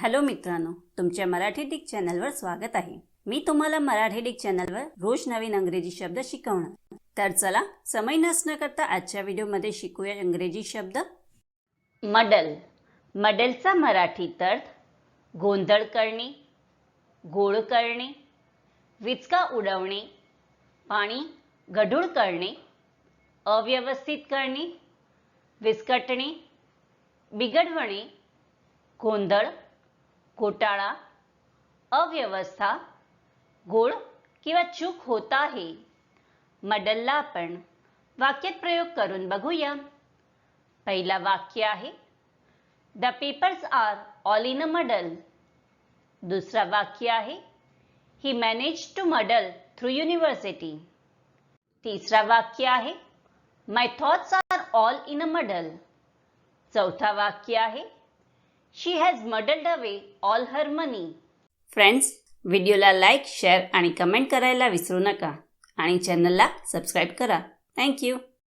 Hello मित्रांनो, तुमच्या Marathi Dick चॅनलवर स्वागत आहे। मी तुम्हाला मराठी डिक चॅनलवर रोज नवीन इंग्रजी शब्द शिकवणार। तर चला समय नष्ट न करता आजच्या व्हिडिओमध्ये शिकूया इंग्रजी शब्द। मडल। मडलचा मराठी अर्थ गोंधळ करणे, गोळ करणे, विचका उडवणे, पाणी गढूळ करणे, अव्यवस्थित करणे, विस्कटणे, बिघडवणे, गोंधळ, घोटाळा, अव्यवस्था, गोळ किंवा चूक होत आहे। मडलला आपण वाक्यात प्रयोग करून बघूया। पहिला वाक्य आहे the papers are all in a muddle. दुसरा वाक्य आहे he managed to muddle through university. तिसरा वाक्य आहे my thoughts are all in a muddle. चौथा वाक्य आहे she has muddled away all her money. Friends, व्हिडिओला लाईक, शेअर आणि कमेंट करायला विसरू नका आणि चॅनलला सबस्क्राईब करा। थँक्यू।